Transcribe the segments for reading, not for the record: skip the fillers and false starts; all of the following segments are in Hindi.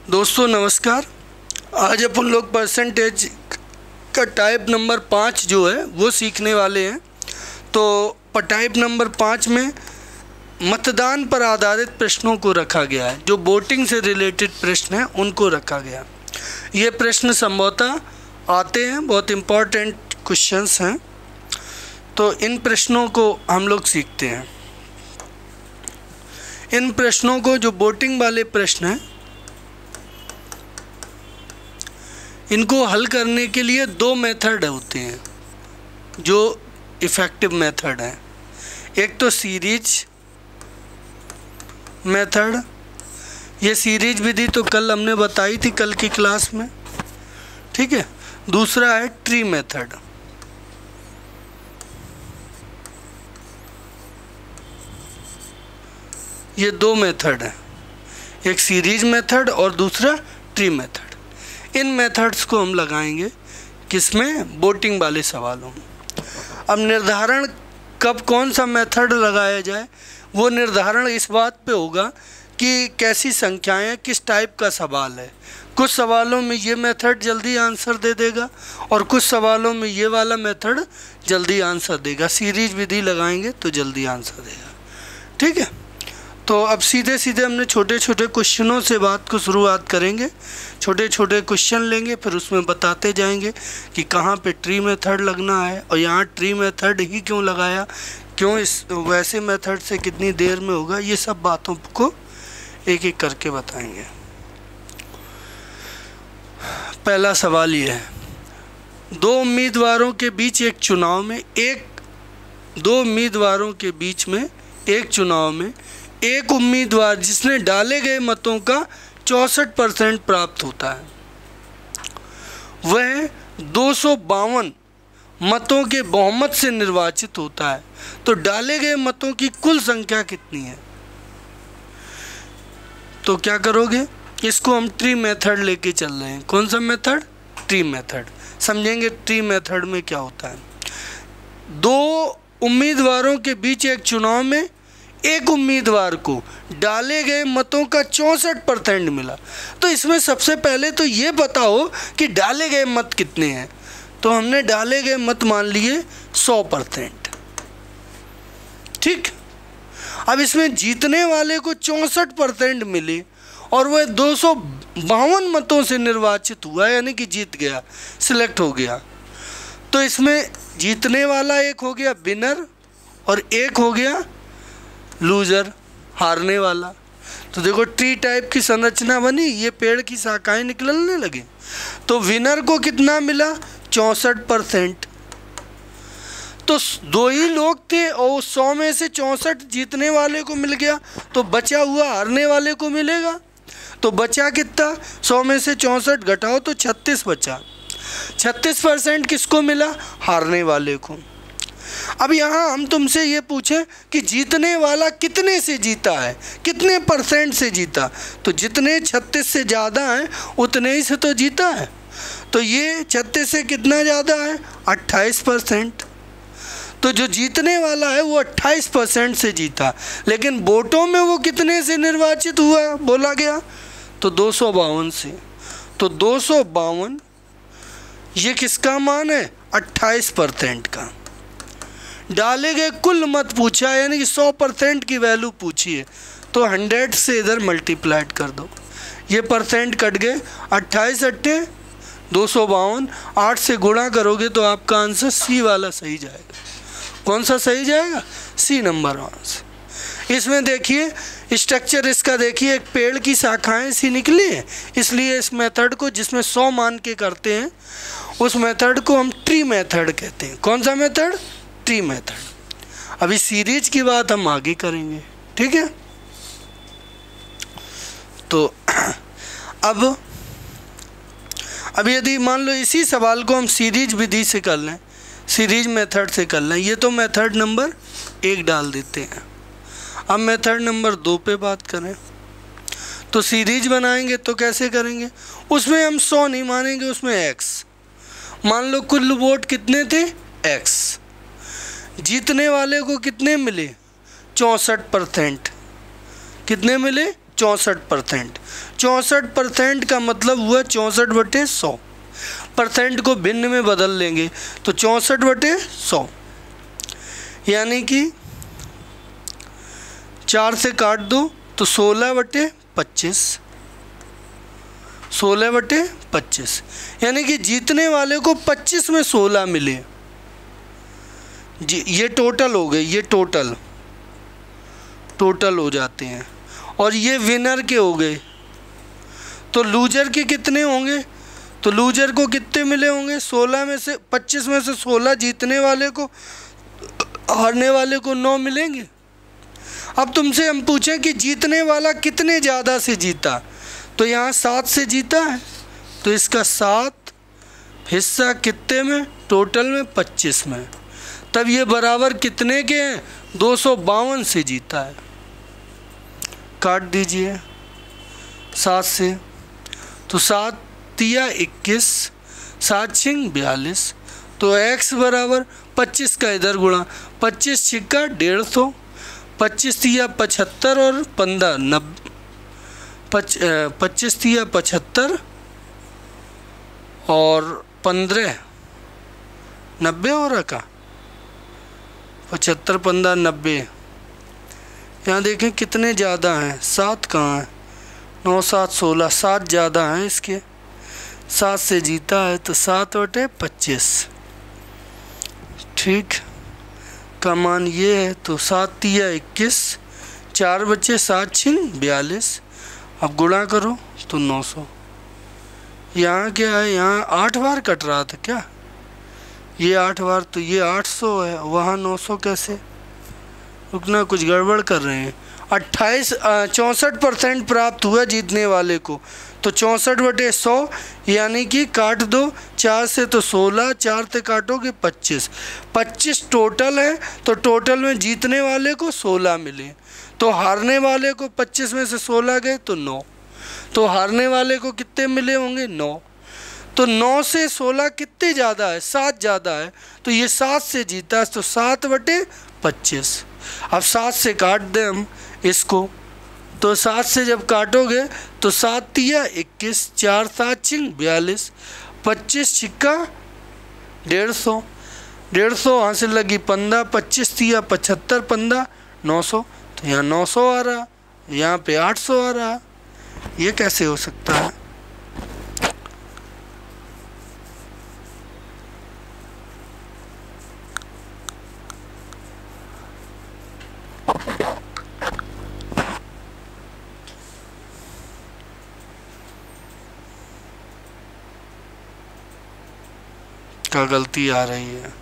दोस्तों नमस्कार। आज अपन लोग परसेंटेज का टाइप नंबर 5 जो है वो सीखने वाले हैं। तो टाइप नंबर 5 में मतदान पर आधारित प्रश्नों को रखा गया है। जो वोटिंग से रिलेटेड प्रश्न हैं उनको रखा गया। ये प्रश्न संभवतः आते हैं, बहुत इम्पोर्टेंट क्वेश्चंस हैं। तो इन प्रश्नों को हम लोग सीखते हैं। इन प्रश्नों को, जो वोटिंग वाले प्रश्न हैं, इनको हल करने के लिए दो मेथड होते हैं जो इफ़ेक्टिव मेथड हैं। एक तो सीरीज मेथड, ये सीरीज विधि तो कल हमने बताई थी, कल की क्लास में, ठीक है। दूसरा है ट्री मेथड। ये दो मेथड हैं, एक सीरीज मेथड और दूसरा ट्री मेथड। इन मेथड्स को हम लगाएंगे किसमें? वोटिंग वाले सवालों में। अब निर्धारण कब कौन सा मेथड लगाया जाए, वो निर्धारण इस बात पे होगा कि कैसी संख्याएं, किस टाइप का सवाल है। कुछ सवालों में ये मेथड जल्दी आंसर दे देगा और कुछ सवालों में ये वाला मेथड जल्दी आंसर देगा। सीरीज विधि लगाएंगे तो जल्दी आंसर देगा, ठीक है। तो अब सीधे सीधे हमने छोटे छोटे क्वेश्चनों से बात को शुरुआत करेंगे। छोटे छोटे क्वेश्चन लेंगे, फिर उसमें बताते जाएंगे कि कहाँ पे ट्री मेथड लगना है और यहाँ ट्री मेथड ही क्यों लगाया, क्यों इस वैसे मेथड से कितनी देर में होगा। ये सब बातों को एक एक करके बताएंगे। पहला सवाल ये है, दो उम्मीदवारों के बीच एक चुनाव में एक उम्मीदवार जिसने डाले गए मतों का 64% प्राप्त होता है, वह 252 मतों के बहुमत से निर्वाचित होता है। तो डाले गए मतों की कुल संख्या कितनी है? तो क्या करोगे? इसको हम ट्री मेथड लेके चल रहे हैं। कौन सा मेथड? Tree method. समझेंगे ट्री मेथड में क्या होता है। दो उम्मीदवारों के बीच एक चुनाव में एक उम्मीदवार को डाले गए मतों का 64% मिला। तो इसमें सबसे पहले तो ये बताओ कि डाले गए मत कितने हैं। तो हमने डाले गए मत मान लिए 100%, ठीक। अब इसमें जीतने वाले को 64% मिले और वह 252 मतों से निर्वाचित हुआ, यानी कि जीत गया, सिलेक्ट हो गया। तो इसमें जीतने वाला एक हो गया विनर और एक हो गया लूजर, हारने वाला। तो देखो ट्री टाइप की संरचना बनी, ये पेड़ की शाखाएं निकलने लगे। तो विनर को कितना मिला? 64%। तो दो ही लोग थे और 100 में से 64 जीतने वाले को मिल गया, तो बचा हुआ हारने वाले को मिलेगा। तो बचा कितना? 100 में से 64 घटाओ तो 36 बचा। 36% किसको मिला? हारने वाले को। अब यहाँ हम तुमसे ये पूछें कि जीतने वाला कितने से जीता है, कितने % से जीता। तो जितने 36 से ज़्यादा हैं उतने ही से तो जीता है। तो ये 36 से कितना ज़्यादा है? 28%। तो जो जीतने वाला है वो 28% से जीता, लेकिन वोटों में वो कितने से निर्वाचित हुआ बोला गया? तो 252 से। तो 252 ये किसका मान है? 28% का। डाले गए कुल मत पूछा, यानी कि 100% की वैल्यू पूछी है, तो 100 से इधर मल्टीप्लाइड कर दो। ये % कट गए, 28 अट्ठे 252, 8 से गुणा करोगे तो आपका आंसर सी वाला सही जाएगा। कौन सा सही जाएगा? C number answer. इसमें देखिए स्ट्रक्चर इसका, देखिए एक पेड़ की शाखाएं सी निकली हैं, इसलिए इस मेथड को, जिसमें 100 मान के करते हैं, उस मेथड को हम ट्री मेथड कहते हैं। कौन सा मेथड? Tree method. अभी सीरीज की बात हम आगे करेंगे, ठीक है। तो अब यदि मान लो इसी सवाल को हम सीरीज विधि से कर लें, सीरीज मेथड से कर लें, ये तो मेथड नंबर 1 डाल देते हैं। अब मेथड नंबर 2 पे बात करें तो सीरीज बनाएंगे तो कैसे करेंगे? उसमें हम 100 नहीं मानेंगे, उसमें x। मान लो कुल वोट कितने थे? x। जीतने वाले को कितने मिले? 64%। कितने मिले? 64%। 64% का मतलब हुआ 64/100। परसेंट को भिन्न में बदल लेंगे तो 64/100, यानी कि 4 से काट दो तो 16/25। 16/25 यानी कि जीतने वाले को 25 में 16 मिले जी। ये टोटल हो गए, ये टोटल हो जाते हैं, और ये विनर के हो गए। तो लूजर के कितने होंगे? तो लूजर को कितने मिले होंगे? 16 में से 25 में से 16 जीतने वाले को, हारने वाले को 9 मिलेंगे। अब तुमसे हम पूछें कि जीतने वाला कितने ज़्यादा से जीता, तो यहाँ 7 से जीता है, तो इसका 7 हिस्सा कितने में? टोटल में 25 में। तब ये बराबर कितने के हैं? 252 से जीता है। काट दीजिए 7 से, तो 7 तिया 21, 7 छिंग 42, तो x बराबर 25 का इधर गुणा 25 छिक्का 150, 25 तिया 75 और 15 90, 25 तिया 75 और 15 90 हो रखा, 75 15 90। यहाँ देखें कितने ज़्यादा हैं, 7 कहाँ है? 9 7 16, 7 ज़्यादा हैं इसके, 7 से जीता है तो 7/25 ठीक का मान ये है। तो 7 तिया 21, 4 बचे, 7 छिंग 42, अब गुणा करो तो 900। यहाँ क्या है? यहाँ 8 बार कट रहा था क्या? ये 8 बार, तो ये 800 है, वहाँ 900 कैसे? रुकना, कुछ गड़बड़ कर रहे हैं। 64% प्राप्त हुआ जीतने वाले को, तो 64/100 यानी कि काट दो 4 से तो 16, 4 से काटोगे 25 टोटल है। तो टोटल में जीतने वाले को 16 मिले, तो हारने वाले को 25 में से 16 गए तो 9, तो हारने वाले को कितने मिले होंगे? 9। तो 9 से 16 कितने ज़्यादा है? 7 ज़्यादा है, तो ये 7 से जीता है, तो 7/25। अब 7 से काट दें हम इसको, तो 7 से जब काटोगे तो 7 तिया 21, 4 7 छिंग 42, 25 छिक्का 150, 150 हासिल लगी 15, 25 तिया 75, 15 900, तो यहाँ 900 आ रहा, यहाँ पे 800 आ रहा। ये कैसे हो सकता है? क्या गलती आ रही है?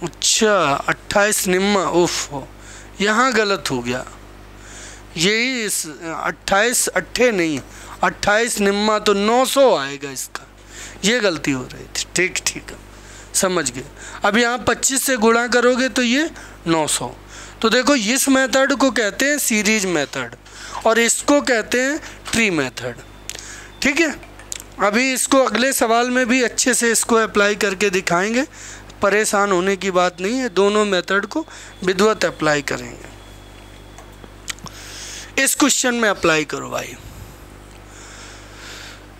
अच्छा 28 निम्मा, उफ, यहाँ गलत हो गया। यही 28 अट्ठे नहीं, 28 निम्मा, तो 900 आएगा इसका, ये गलती हो रही थी। ठीक ठीक समझ गए। अब यहाँ 25 से गुणा करोगे तो ये 900। तो देखो इस मेथड को कहते हैं सीरीज मेथड और इसको कहते हैं ट्री मेथड। ठीक है, अभी इसको अगले सवाल में भी अच्छे से इसको अप्लाई करके दिखाएंगे, परेशान होने की बात नहीं है, दोनों मेथड को विधिवत अप्लाई करेंगे। इस क्वेश्चन में अप्लाई करो भाई।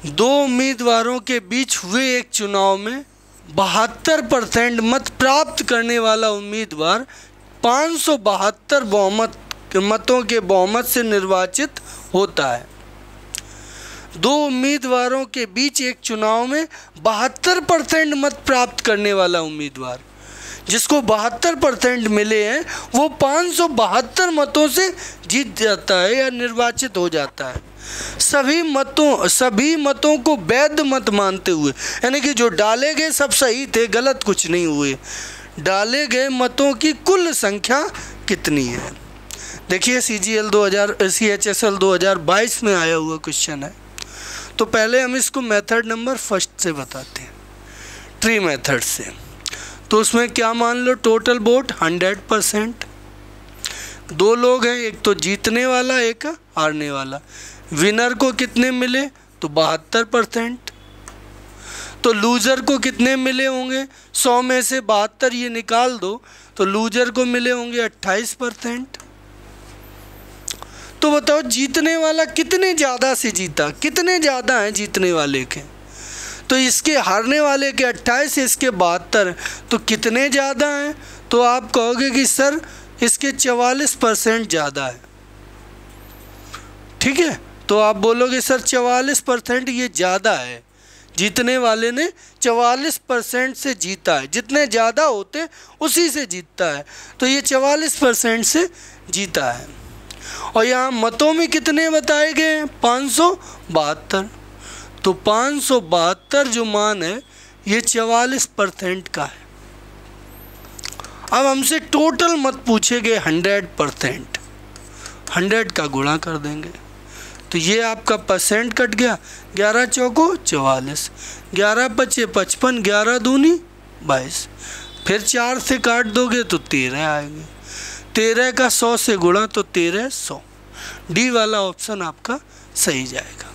2 उम्मीदवारों के बीच हुए एक चुनाव में 72% मत प्राप्त करने वाला उम्मीदवार 572 मतों के बहुमत से निर्वाचित होता है। 2 उम्मीदवारों के बीच एक चुनाव में 72% मत प्राप्त करने वाला उम्मीदवार, जिसको 72% मिले हैं, वो 572 मतों से जीत जाता है या निर्वाचित हो जाता है। सभी मतों को वैध मत मानते हुए, यानी कि जो डाले गए सब सही थे, गलत कुछ नहीं हुए। डाले गए मतों की कुल संख्या कितनी है? देखिए CHSL 2022 में आया हुआ क्वेश्चन है। तो पहले हम इसको मेथड नंबर फर्स्ट से बताते हैं, ट्री मेथड से। तो उसमें क्या मान लो, टोटल वोट 100%। 2 लोग हैं, एक तो जीतने वाला, एक हारने वाला। विनर को कितने मिले? तो 72%। तो लूज़र को कितने मिले होंगे? 100 में से 72 ये निकाल दो, तो तो लूजर को मिले होंगे 28%। तो बताओ जीतने वाला कितने ज़्यादा से जीता, कितने ज़्यादा हैं जीतने वाले के? तो इसके हारने वाले के 28, इसके 72, तो कितने ज़्यादा हैं? तो आप कहोगे कि सर इसके 44% ज़्यादा है। ठीक है, तो आप बोलोगे सर 44% ये ज़्यादा है, जीतने वाले ने 44% से जीता है, जितने ज़्यादा होते उसी से जीतता है, तो ये 44% से जीता है। और यहाँ मतों में कितने बताए गए हैं? 572। तो 572 जो मान है ये 44% का है। अब हमसे टोटल मत पूछे गए 100%, 100 का गुणा कर देंगे तो ये आपका परसेंट कट गया, 11 चौको 44, 11 पचे 55, 11 दूनी 22, फिर 4 से काट दोगे तो 13 आएंगे, 13 का 100 से गुणा तो 1300। डी वाला ऑप्शन आपका सही जाएगा।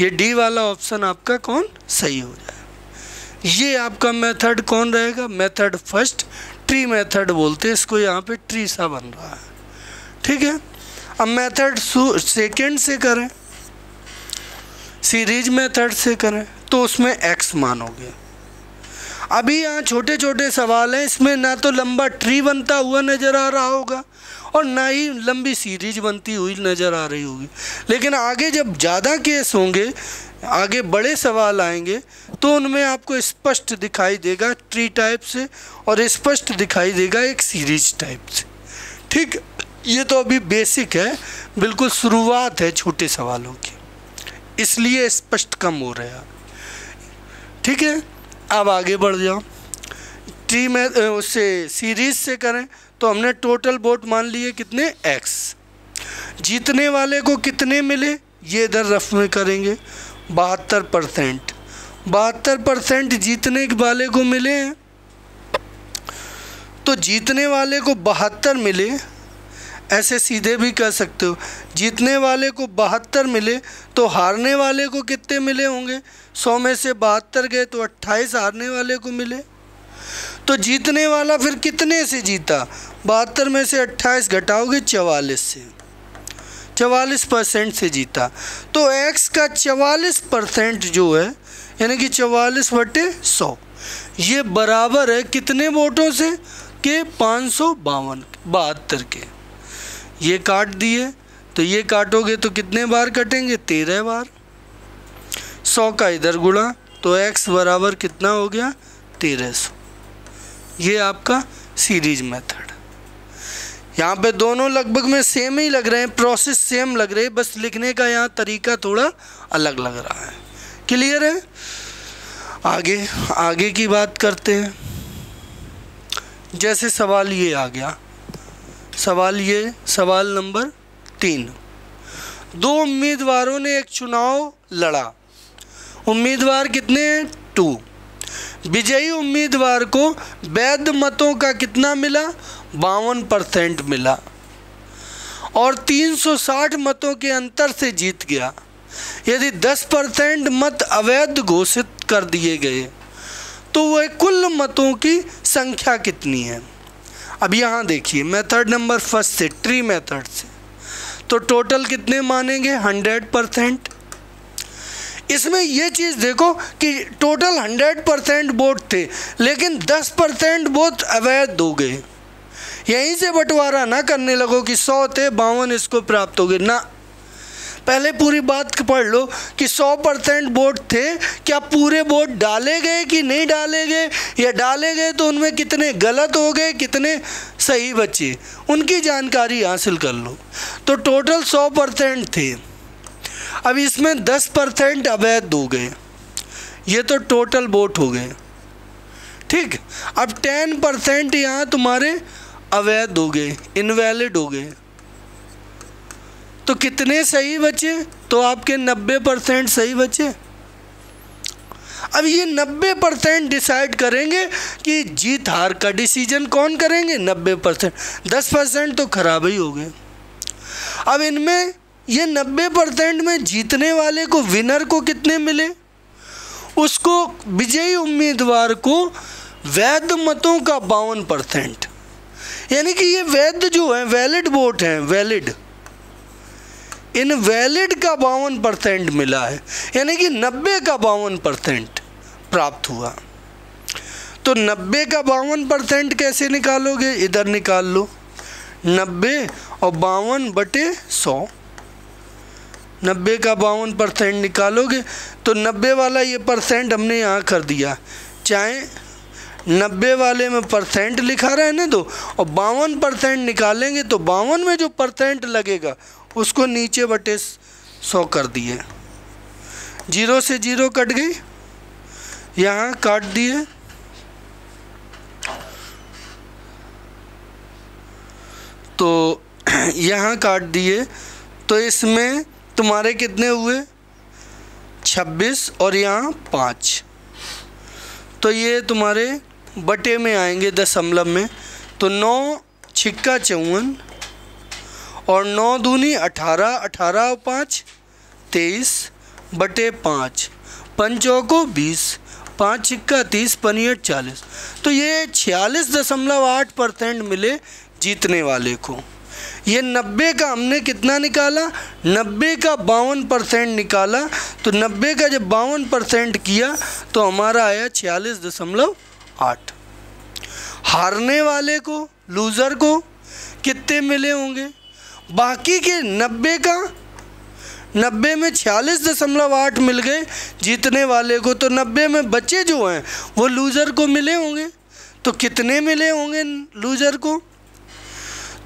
ये डी वाला ऑप्शन आपका कौन सही हो जाए। ये आपका मेथड कौन रहेगा? मेथड फर्स्ट, ट्री मेथड बोलते हैं इसको, यहाँ पे ट्री सा बन रहा है। ठीक है, अब मेथड सेकेंड से करें, सीरीज मेथड से करें तो उसमें एक्स मान हो गया। अभी यहाँ छोटे छोटे सवाल हैं, इसमें ना तो लंबा ट्री बनता हुआ नज़र आ रहा होगा और ना ही लंबी सीरीज बनती हुई नज़र आ रही होगी, लेकिन आगे जब ज़्यादा केस होंगे, आगे बड़े सवाल आएंगे तो उनमें आपको स्पष्ट दिखाई देगा ट्री टाइप से और स्पष्ट दिखाई देगा एक सीरीज टाइप से। ठीक, ये तो अभी बेसिक है, बिल्कुल शुरुआत है छोटे सवालों की, इसलिए स्पष्ट कम हो रहा है। ठीक है, अब आगे बढ़ जाओ। ट्री में उससे सीरीज से करें तो हमने टोटल वोट मान लिए कितने? एक्स। जीतने वाले को कितने मिले? ये इधर रफ में करेंगे, 72%। 72% जीतने वाले को मिले हैं, तो जीतने वाले को 72 मिले, ऐसे सीधे भी कह सकते हो। जीतने वाले को 72 मिले तो हारने वाले को कितने मिले होंगे? 100 में से 72 गए तो 28 हारने वाले को मिले। तो जीतने वाला फिर कितने से जीता? 72 में से 28 घटाओगे 44 से, 44% से जीता। तो x का 44% जो है, यानी कि 44/100, ये बराबर है कितने वोटों से? के 552 के। ये काट दिए तो ये काटोगे तो कितने बार कटेंगे? 13 बार। 100 का इधर गुणा तो x बराबर कितना हो गया? 1300। ये आपका सीरीज मेथड। यहाँ पे दोनों लगभग में सेम ही लग रहे हैं, प्रोसेस सेम लग रही है, बस लिखने का यहाँ तरीका थोड़ा अलग लग रहा है। क्लियर है? आगे की बात करते हैं। जैसे सवाल ये आ गया, सवाल नंबर 3। 2 उम्मीदवारों ने एक चुनाव लड़ा। उम्मीदवार कितने हैं? 2। विजयी उम्मीदवार को वैध मतों का कितना मिला? 52% मिला और 360 मतों के अंतर से जीत गया। यदि 10% मत अवैध घोषित कर दिए गए तो वह कुल मतों की संख्या कितनी है? अब यहाँ देखिए, मेथड नंबर फर्स्ट से, ट्री मेथड से, तो टोटल कितने मानेंगे? 100%। इसमें ये चीज़ देखो कि टोटल 100% वोट थे, लेकिन 10% वोट अवैध हो गए। यहीं से बंटवारा ना करने लगो कि 100 थे 52 इसको प्राप्त हो गए ना। पहले पूरी बात पढ़ लो कि 100% वोट थे, क्या पूरे वोट डाले गए कि नहीं डाले गए, या डाले गए तो उनमें कितने गलत हो गए, कितने सही बचे, उनकी जानकारी हासिल कर लो। तो टोटल 100% थे, अब इसमें 10% अवैध हो गए, ये तो टोटल वोट हो गए। ठीक, अब 10% यहाँ तुम्हारे अवैध हो गए, इनवैलिड हो गए, तो कितने सही बचे? तो आपके 90% सही बचे। अब ये 90% डिसाइड करेंगे कि जीत हार का डिसीजन कौन करेंगे? 90%। 10% तो खराब ही हो गए। अब इनमें ये 90% में जीतने वाले को, विनर को कितने मिले? उसको, विजयी उम्मीदवार को वैध मतों का 52%, यानी कि ये वैध जो है वैलिड वोट हैं, वैलिड, इन वैलिड का 52% मिला है, यानी कि 90 का 52% प्राप्त हुआ। तो 90 का 52% कैसे निकालोगे, इधर निकाल लो, 90 और 52/100, 90 का 52% निकालोगे तो 90 वाला ये परसेंट हमने यहाँ कर दिया, चाहे 90 वाले में परसेंट लिखा रहने दो और 52% निकालेंगे तो 52 में जो परसेंट लगेगा उसको नीचे बटे 100 कर दिए, 0 से 0 कट गई, यहाँ काट दिए, तो यहाँ काट दिए, तो इसमें तुम्हारे कितने हुए 26 और यहाँ 5, तो ये तुम्हारे बटे में आएंगे दशमलव में, तो 9 छिक्का 54 और 9 दूनी 18, 18 और 5 23 बटे 5, 5 चौको 20, 5 छिक्का 30, 5 40, तो ये 46.8% मिले जीतने वाले को। ये 90 का हमने कितना निकाला, 90 का 52% निकाला, तो 90 का जब 52% किया तो हमारा आया 46.8। हारने वाले को, लूज़र को कितने मिले होंगे, बाकी के 90 का 90 में 46.8 मिल गए जीतने वाले को, तो 90 में बचे जो हैं वो लूज़र को मिले होंगे, तो कितने मिले होंगे लूज़र को,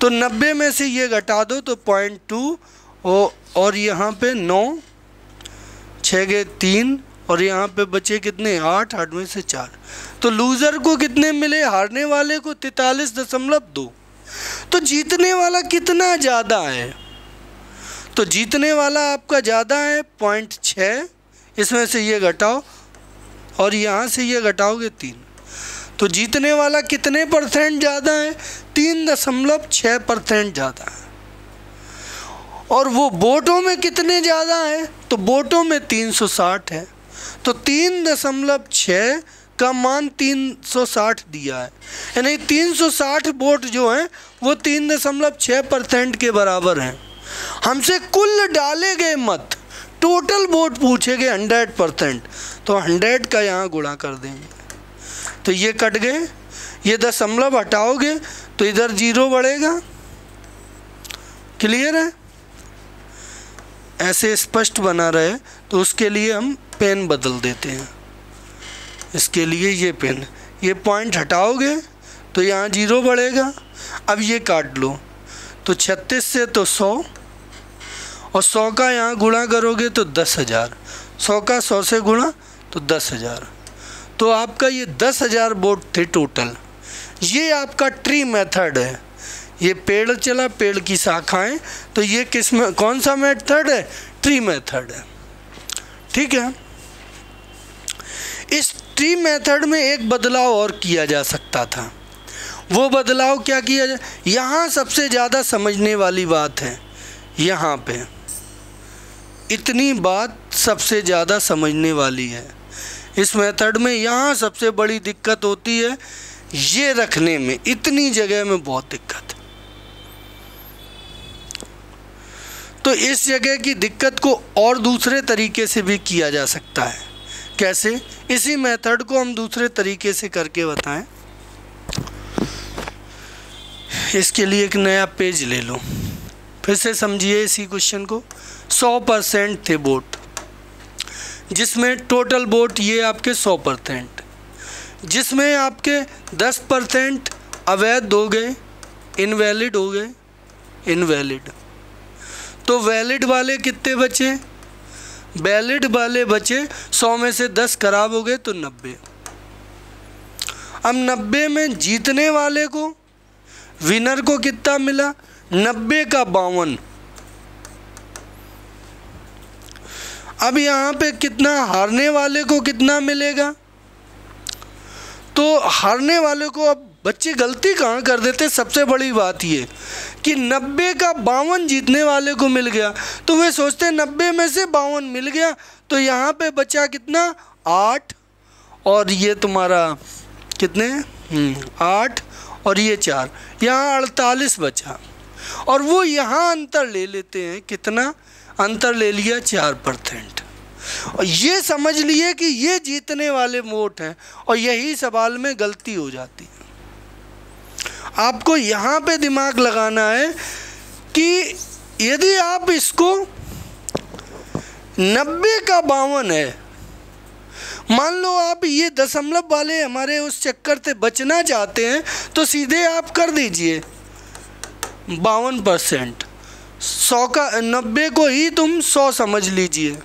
तो 90 में से ये घटा दो तो 0.2 और यहाँ पे 9, 6 गए 3 और यहाँ पे बचे कितने 8, 8 में से 4, तो लूज़र को कितने मिले, हारने वाले को 43.2। तो जीतने वाला कितना ज़्यादा है, तो जीतने वाला आपका ज़्यादा है 0.6, इसमें से ये घटाओ और यहाँ से ये घटाओगे 3, तो जीतने वाला कितने परसेंट ज़्यादा है, 3.6% ज़्यादा है। और वो वोटों में कितने ज़्यादा है, तो वोटों में 360 है, तो 3.6 का मान 360 दिया है, यानी 360 वोट जो हैं वो 3.6% के बराबर हैं। हमसे कुल डाले गए मत, टोटल वोट पूछे गए 100%, तो 100 का यहाँ गुणा कर देंगे, तो ये कट गए, ये दशमलव हटाओगे तो इधर 0 बढ़ेगा। क्लियर है, ऐसे स्पष्ट बना रहे तो उसके लिए हम पेन बदल देते हैं, इसके लिए ये पेन, ये पॉइंट हटाओगे तो यहाँ 0 बढ़ेगा। अब ये काट लो, तो 36 से तो 100 और 100 का यहाँ गुणा करोगे तो 10,000, 100 का 100 से गुणा तो 10,000, तो आपका ये 10,000 वोट थे टोटल। ये आपका ट्री मेथड है, ये पेड़ चला, पेड़ की शाखाएं, तो ये किस में कौन सा मेथड है, ट्री मेथड है। ठीक है, इस ट्री मेथड में एक बदलाव और किया जा सकता था, वो बदलाव क्या किया जाए, यहाँ सबसे ज़्यादा समझने वाली बात है, यहाँ पे इतनी बात सबसे ज़्यादा समझने वाली है इस मेथड में। यहाँ सबसे बड़ी दिक्कत होती है ये रखने में, इतनी जगह में बहुत दिक्कत। तो इस जगह की दिक्कत को और दूसरे तरीके से भी किया जा सकता है। कैसे, इसी मेथड को हम दूसरे तरीके से करके बताएं। इसके लिए एक नया पेज ले लो, फिर से समझिए इसी क्वेश्चन को। 100% थे वोट, जिसमें टोटल वोट ये आपके 100%, जिसमें आपके 10% अवैध हो गए, इनवैलिड हो गए, इनवैलिड। तो वैलिड वाले कितने बचे, वैलिड वाले बचे 100 में से 10 खराब हो गए तो 90। अब 90 में जीतने वाले को, विनर को कितना मिला, 90 का 52। अब यहाँ पे कितना, हारने वाले को कितना मिलेगा, तो हारने वाले को, अब बच्चे गलती कहाँ कर देते, सबसे बड़ी बात ये कि 90 का 52 जीतने वाले को मिल गया, तो वे सोचते 90 में से 52 मिल गया, तो यहाँ पे बचा कितना 8 और ये तुम्हारा कितने 8 और ये 4, यहाँ 48 बचा। और वो यहाँ अंतर ले लेते हैं, कितना अंतर ले लिया 4%। और ये समझ लिए कि ये जीतने वाले वोट हैं, और यही सवाल में गलती हो जाती है। आपको यहाँ पे दिमाग लगाना है कि यदि आप इसको 90 का 52 है, मान लो आप ये दशमलव वाले हमारे उस चक्कर से बचना चाहते हैं, तो सीधे आप कर दीजिए 52%। 100 का 90 को ही तुम 100 समझ लीजिए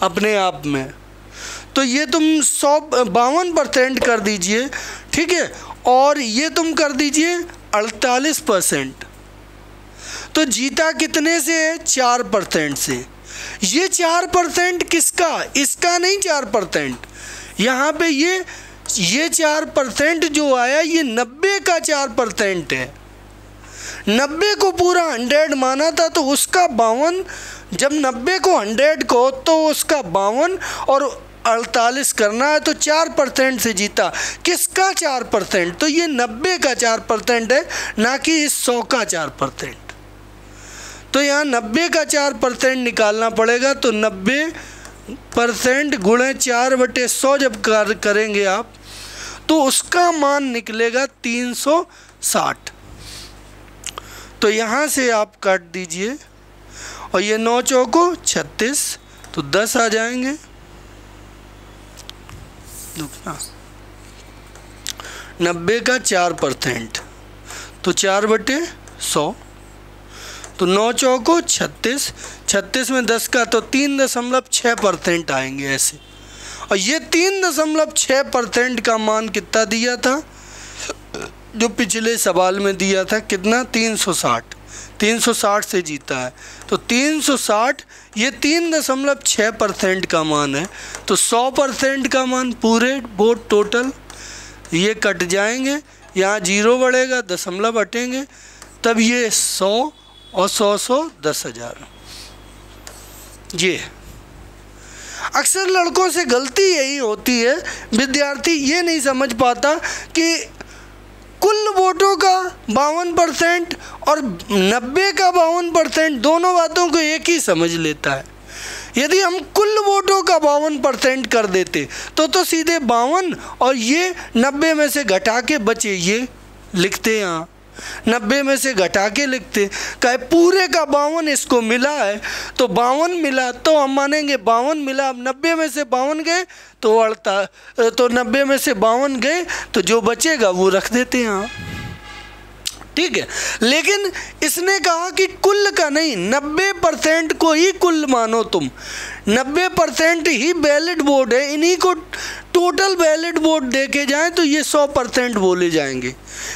अपने आप में, तो ये तुम 52% कर दीजिए, ठीक है। और ये तुम कर दीजिए 48%। तो जीता कितने से है? 4% से। ये 4% किसका? इसका नहीं 4%। यहाँ पे ये 4% जो आया ये 90 का 4% है। 90 को पूरा 100 माना था, तो उसका 52, जब 90 को 100 को तो उसका 52 और 48 करना है, तो 4% से जीता। किसका 4%? तो ये 90 का 4% है, ना कि इस 100 का 4%। तो यहाँ 90 का 4% निकालना पड़ेगा। तो 90% गुणे 4/100 जब करेंगे आप, तो उसका मान निकलेगा 360। तो यहाँ से आप काट दीजिए, और ये 9 चौको 36, तो 10 आ जाएंगे। 90 का 4%, तो 4/100, तो 9 चौको 36, 36 में 10 का, तो 3.6% आएंगे ऐसे। और ये 3.6% का मान कितना दिया था? जो पिछले सवाल में दिया था, कितना? 360 से जीता है। तो 360 ये 3.6% का मान है। तो 100% का मान पूरे वोट टोटल ये कट जाएंगे, यहाँ 0 बढ़ेगा, दशमलव हटेंगे, तब ये 100 और 100 10,000। ये अक्सर लड़कों से गलती यही होती है, विद्यार्थी ये नहीं समझ पाता कि कुल वोटों का 52% और 90 का 52%, दोनों बातों को एक ही समझ लेता है। यदि हम कुल वोटों का 52% कर देते तो सीधे 52 और ये 90 में से घटा के बचे, ये लिखते यहाँ 90 में से घटा के लिखते। कहे पूरे का 52 इसको मिला है, तो 52 मिला तो हम मानेंगे 52 मिला। अब 90 में से 52 गए तो 90 में से 52 गए, तो जो बचेगा वो रख देते हैं यहाँ, ठीक है। लेकिन इसने कहा कि कुल का नहीं, 90% को ही कुल मानो तुम। 90% ही वैलिड वोट है, इन्हीं को टोटल वैलिड वोट देके जाएं तो ये 100% बोले जाएंगे।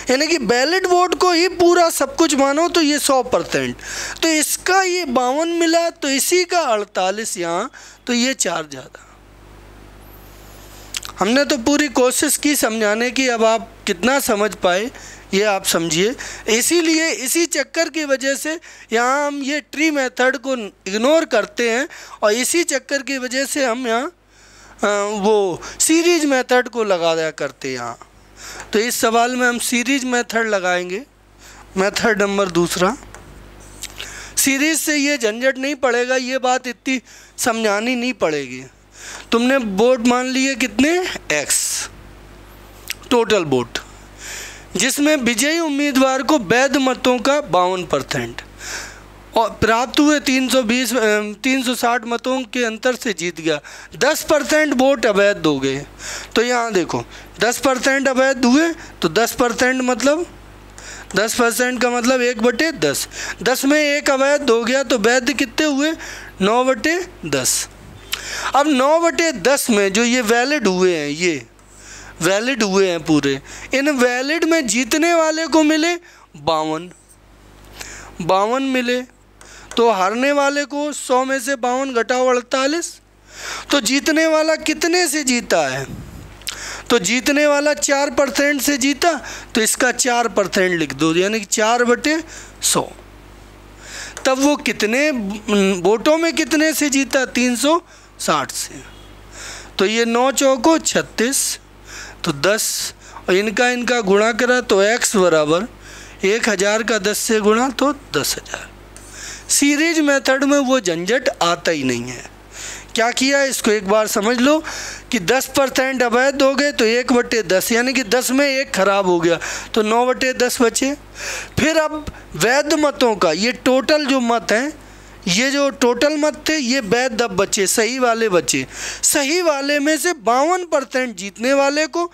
यानी कि वैलिड वोट को ही पूरा सब कुछ मानो तो ये 100%। तो इसका ये 52 मिला, तो इसी का 48 यहाँ, तो ये 4 ज़्यादा। हमने तो पूरी कोशिश की समझाने की, अब आप कितना समझ पाए ये आप समझिए। इसीलिए इसी चक्कर की वजह से यहाँ हम ये ट्री मेथड को इग्नोर करते हैं, और इसी चक्कर की वजह से हम यहाँ वो सीरीज मेथड को लगा दिया करते हैं यहाँ। तो इस सवाल में हम सीरीज मेथड लगाएंगे। मेथड नंबर 2, सीरीज से ये झंझट नहीं पड़ेगा, ये बात इतनी समझानी नहीं पड़ेगी। तुमने वोट मान लिए कितने? x टोटल वोट, जिसमें विजयी उम्मीदवार को वैध मतों का 52% और प्राप्त हुए 360 मतों के अंतर से जीत गया। 10% वोट अवैध हो गए। तो यहाँ देखो 10% अवैध हुए, तो 10% मतलब 10% का मतलब 1/10। 10 में 1 अवैध हो गया, तो वैध कितने हुए? 9/10। अब 9/10 में जो ये वैलिड हुए हैं, ये वैलिड हुए हैं पूरे, इन वैलिड में जीतने वाले को मिले 52 मिले। तो हारने वाले को 100 में से 52 घटाओ 48, तो जीतने वाला कितने से जीता है? तो जीतने वाला 4% से जीता, तो इसका 4% लिख दो, यानी कि 4/100। तब वो कितने वोटों में कितने से जीता? 360 से। तो ये 9 चौको 36, तो 10 और इनका गुणा करा तो x बराबर 1000 का 10 से गुणा तो 10,000। सीरीज मेथड में वो झंझट आता ही नहीं है। क्या किया, इसको एक बार समझ लो कि 10% अवैध हो गए तो 1/10 यानी कि 10 में 1 खराब हो गया तो 9/10 बचे। फिर अब वैध मतों का ये टोटल जो मत हैं, ये जो टोटल मत थे ये वैध अब बचे, सही वाले बचे। सही वाले में से 52% जीतने वाले को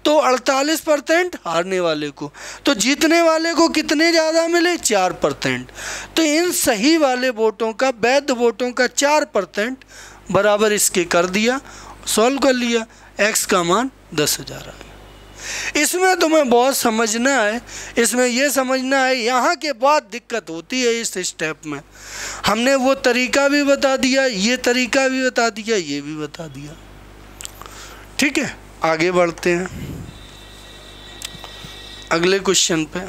तो 48% हारने वाले को। तो जीतने वाले को कितने ज़्यादा मिले, 4%। तो इन सही वाले वोटों का, वैध वोटों का 4% बराबर इसके कर दिया, सॉल्व कर लिया, x का मान 10,000 आ गया। इसमें तुम्हें बहुत समझना है, इसमें यह समझना है यहाँ के बाद दिक्कत होती है इस स्टेप में। हमने वो तरीका भी बता दिया, ये तरीका भी बता दिया, ये भी बता दिया। ठीक है, आगे बढ़ते हैं अगले क्वेश्चन पे।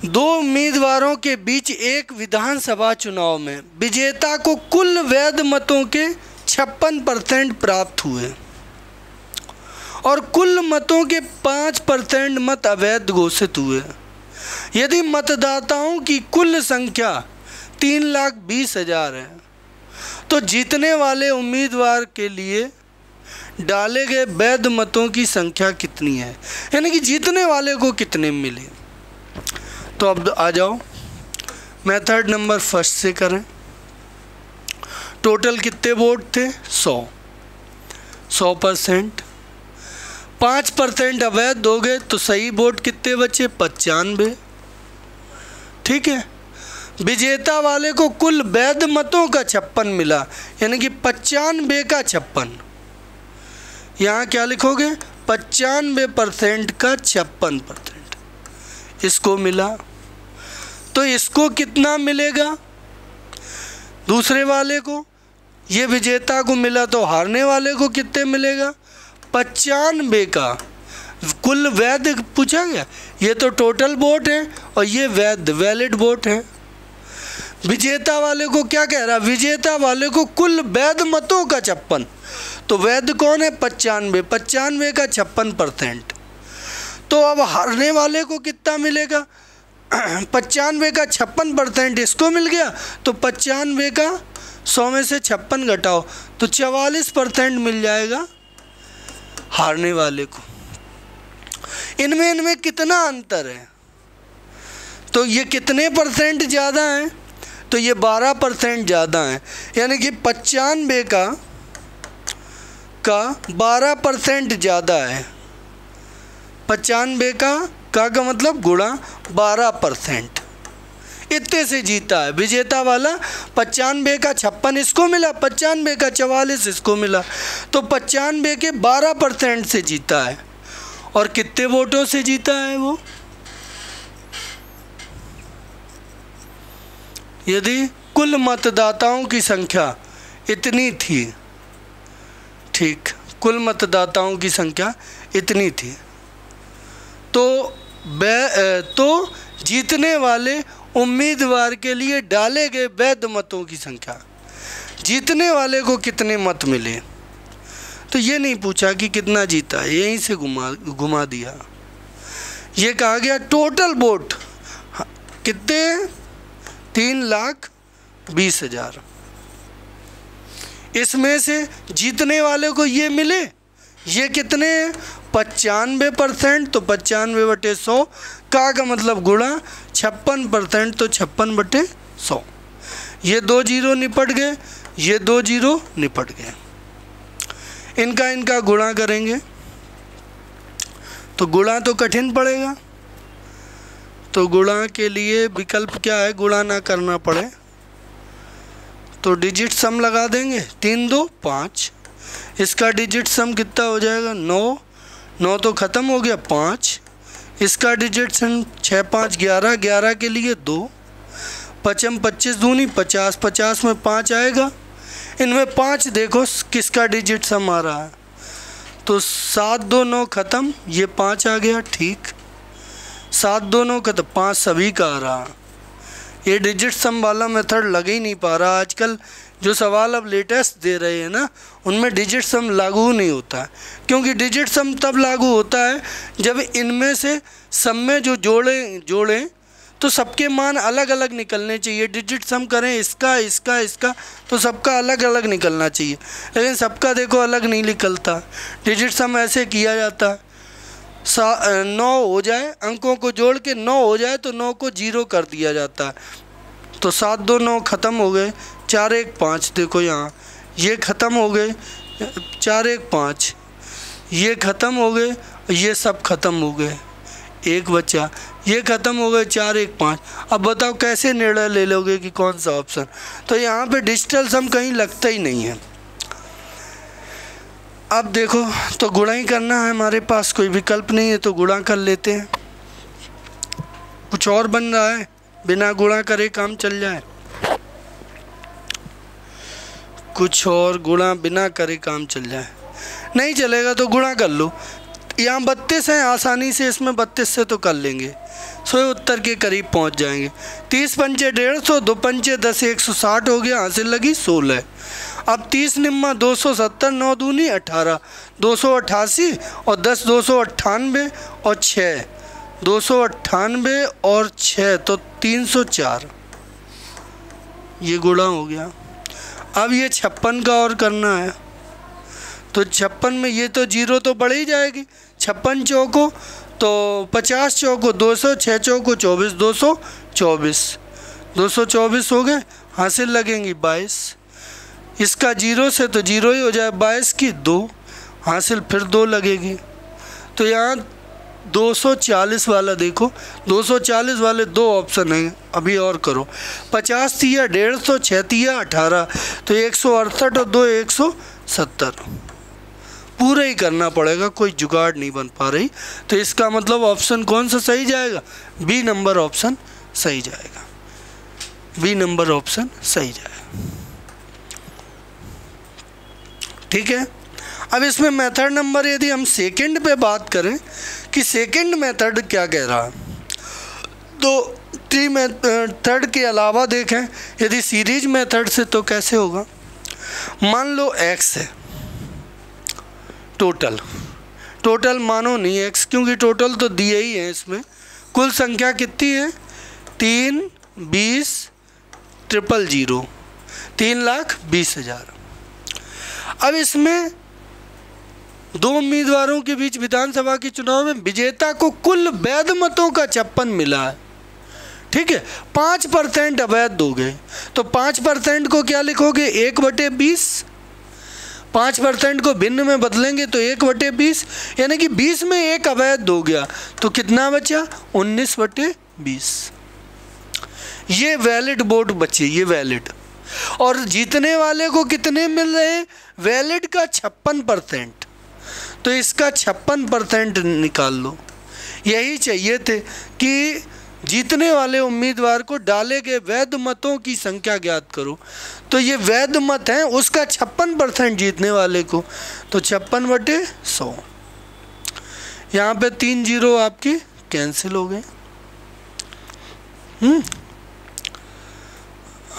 2 उम्मीदवारों के बीच एक विधानसभा चुनाव में विजेता को कुल वैध मतों के 56% प्राप्त हुए और कुल मतों के 5% मत अवैध घोषित हुए। यदि मतदाताओं की कुल संख्या 3,20,000 है तो जीतने वाले उम्मीदवार के लिए डाले गए वैध मतों की संख्या कितनी है, यानी कि जीतने वाले को कितने मिले। तो अब आ जाओ मेथड नंबर फर्स्ट से करें। टोटल कितने वोट थे, 100%। 5% अवैध हो गए तो सही वोट कितने बचे, 95। ठीक है, विजेता वाले को कुल वैध मतों का 56 मिला, यानी कि 95 का 56। यहाँ क्या लिखोगे, 95% का 56% इसको मिला। तो इसको कितना मिलेगा, दूसरे वाले को, ये विजेता को मिला तो हारने वाले को कितने मिलेगा, 95 का कुल वैध पूछा गया। ये तो टोटल वोट है और ये वैलिड वोट है। विजेता वाले को क्या कह रहा, विजेता वाले को कुल वैध मतों का 56, तो वैध कौन है, 95 का 56%। तो अब हारने वाले को कितना मिलेगा, 95 का 56% इसको मिल गया, तो 95 का 100 में से 56 घटाओ तो 44% मिल जाएगा हारने वाले को। इनमें कितना अंतर है, तो ये कितने परसेंट ज़्यादा है, तो ये 12% ज़्यादा है, यानी कि 95 का 12% ज़्यादा है। 95 का मतलब गुणा 12%, इतने से जीता है विजेता वाला। 95 का 56 इसको मिला, 95 का 44 इसको मिला, तो 95 के 12% से जीता है। और कितने वोटों से जीता है वो, यदि कुल मतदाताओं की संख्या इतनी थी, ठीक, कुल मतदाताओं की संख्या इतनी थी, तो जीतने वाले उम्मीदवार के लिए डाले गए वैध मतों की संख्या, जीतने वाले को कितने मत मिले। तो ये नहीं पूछा कि कितना जीता, यहीं से घुमा दिया। ये कहा गया टोटल वोट कितने, 3,20,000। इसमें से जीतने वाले को ये मिले, ये कितने, 95%, तो 95/100 का मतलब गुणा 56%, तो 56/100। ये 2 जीरो निपट गए, ये 2 जीरो निपट गए। इनका गुणा करेंगे तो गुणा तो कठिन पड़ेगा, तो गुणा के लिए विकल्प क्या है, गुणा ना करना पड़े तो डिजिट सम लगा देंगे, 3 2 5। इसका डिजिट सम कितना हो जाएगा, 9 तो ख़त्म हो गया, 5। इसका डिजिट सम 6 5 11, 11 के लिए 2, 5 25 दूनी 50, 50 में 5 आएगा। इनमें 5 देखो किसका डिजिट सम आ रहा है, तो 7 2 9 ख़त्म, ये 5 आ गया, ठीक। 7 2 9 ख़त्म, 5 सभी का आ रहा। ये डिजिट सम वाला मेथड लग ही नहीं पा रहा आजकल, जो सवाल अब लेटेस्ट दे रहे हैं ना, उनमें डिजिट सम लागू नहीं होता है, क्योंकि डिजिट सम तब लागू होता है जब इनमें से सम में जो जोड़ें तो सबके मान अलग अलग निकलने चाहिए। डिजिट सम करें इसका इसका इसका तो सबका अलग अलग निकलना चाहिए, लेकिन सबका देखो अलग नहीं निकलता। डिजिट सम ऐसे किया जाता है, 9 हो जाए, अंकों को जोड़ के 9 हो जाए तो 9 को 0 कर दिया जाता है। तो 7 2 9 ख़त्म हो गए, 4 1 5, देखो यहाँ ये ख़त्म हो गए, 4 1 5, ये ख़त्म हो गए, ये सब ख़त्म हो गए, एक बचा, ये ख़त्म हो गए, 4 1 5। अब बताओ कैसे निर्णय ले लोगे कि कौन सा ऑप्शन। तो यहाँ पे डिजिटल सम कहीं लगता ही नहीं है। अब देखो, तो गुणा ही करना है, हमारे पास कोई विकल्प नहीं है, तो गुणा कर लेते हैं। कुछ और बन रहा है, बिना गुणा करे काम चल जाए, कुछ और गुणा बिना करे काम चल जाए, नहीं चलेगा तो गुणा कर लो। यहाँ 32 है, आसानी से इसमें 32 से तो कर लेंगे, 100 उत्तर के करीब पहुँच जाएंगे। 30 पंचे 150, 2 पंचे 10, 160 हो गया, हासिल लगी 16। अब 30 निम्मा 270, 9 दूनी 18, 288 और 10 298 और 6 298 और 6 तो 304, ये गुणा हो गया। अब ये 56 का और करना है, तो 56 में ये तो 0 तो बढ़ ही जाएगी, 56 चौको तो 50 चौको 200, 6 चौको 24, 224 हो गए, हासिल लगेंगी 22। इसका 0 से तो 0 ही हो जाए, 22 की 2, हासिल फिर 2 लगेगी। तो यहाँ 240 वाला देखो, 240 वाले 2 ऑप्शन हैं, अभी और करो। 50 तिया 150, 6 तिया 18, तो 168 और 2 170, पूरा ही करना पड़ेगा, कोई जुगाड़ नहीं बन पा रही। तो इसका मतलब ऑप्शन कौन सा सही जाएगा, बी नंबर ऑप्शन सही जाएगा, बी नंबर ऑप्शन सही जाएगा। ठीक है। अब इसमें मेथड नंबर, यदि हम सेकंड पे बात करें कि सेकंड मेथड क्या कह रहा है, तो ट्री मेथड के अलावा देखें यदि सीरीज मेथड से तो कैसे होगा। मान लो x है, टोटल मानो नहीं x, क्योंकि टोटल तो दिए ही है, इसमें कुल संख्या कितनी है 3 20 000, 3,20,000। अब इसमें 2 उम्मीदवारों के बीच विधानसभा के चुनाव में विजेता को कुल वैध मतों का 56 मिला है। ठीक है, 5% अवैध दोगे तो 5% को क्या लिखोगे 1/20, 5% को भिन्न में बदलेंगे तो 1/20, यानी कि 20 में 1 अवैध दो गया तो कितना बचा 19/20। ये वैलिड वोट बचे, ये वैलिड। और जीतने वाले को कितने मिल रहे हैं, वैलिड का 56%, तो इसका 56% निकाल लो। यही चाहिए थे कि जीतने वाले उम्मीदवार को डाले गए वैध मतों की संख्या ज्ञात करो, तो ये वैध मत हैं, उसका 56% जीतने वाले को, तो 56/100। यहाँ पे 3 0 आपकी कैंसिल हो गए,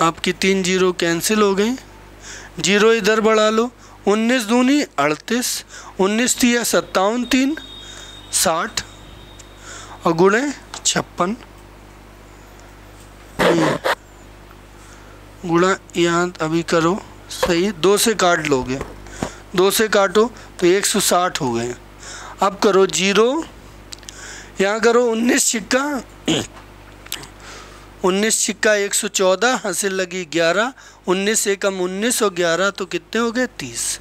आपकी 3 0 कैंसिल हो गई, 0 इधर बढ़ा लो, 19 दूनी 38, 19 तिया 57, 3 60 और गुणे 56, गुणा यहाँ अभी करो सही, 2 से काट लोगे, 2 से काटो तो 160 हो गए। अब करो 0, यहाँ करो 19 छिक्का 114, हासिल लगी 11, 19 से कम 19 और 11 तो कितने हो गए 30।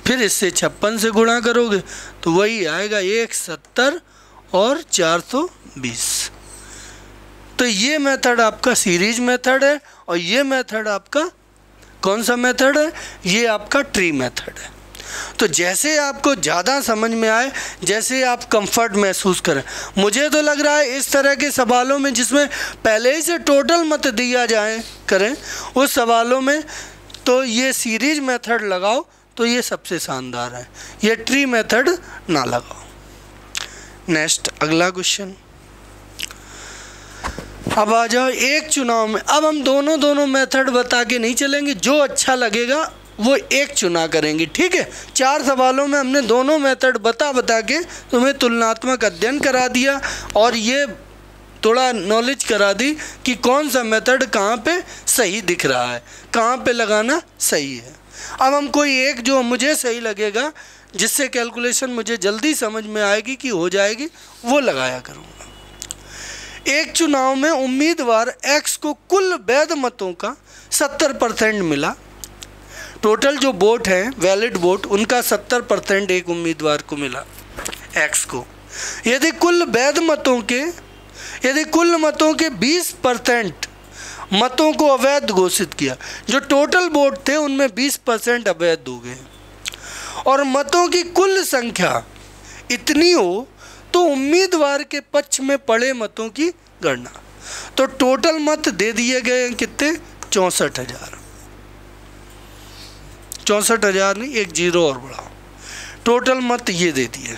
फिर इससे 56 से गुणा करोगे तो वही आएगा 170 और 420। तो ये मेथड आपका सीरीज मेथड है, और ये मेथड आपका कौन सा मेथड है, ये आपका ट्री मेथड है। तो जैसे आपको ज़्यादा समझ में आए, जैसे आप कंफर्ट महसूस करें। मुझे तो लग रहा है इस तरह के सवालों में जिसमें पहले ही से टोटल मत दिया जाए करें, उस सवालों में तो ये सीरीज मेथड लगाओ तो ये सबसे शानदार है, ये ट्री मेथड ना लगाओ। नेक्स्ट अगला क्वेश्चन, अब आ जाओ एक चुनाव में। अब हम दोनों मेथड बता के नहीं चलेंगे, जो अच्छा लगेगा वो एक चुना करेंगे, ठीक है। 4 सवालों में हमने दोनों मेथड बता के तुम्हें तुलनात्मक अध्ययन करा दिया और ये थोड़ा नॉलेज करा दी कि कौन सा मेथड कहाँ पे सही दिख रहा है, कहाँ पे लगाना सही है। अब हम कोई एक जो मुझे सही लगेगा, जिससे कैलकुलेशन मुझे जल्दी समझ में आएगी कि हो जाएगी, वो लगाया करूँगा। एक चुनाव में उम्मीदवार X को कुल वैध मतों का 70% मिला। टोटल जो वोट हैं, वैलिड वोट, उनका 70% एक उम्मीदवार को मिला X को। यदि कुल मतों के 20% मतों को अवैध घोषित किया, जो टोटल वोट थे उनमें 20% अवैध हो गए, और मतों की कुल संख्या इतनी हो तो उम्मीदवार के पक्ष में पड़े मतों की गणना। तो टोटल मत दे दिए गए हैं कितने? 64,000। 64,000 नहीं, एक जीरो और बढ़ाओ, टोटल मत ये दे दिए।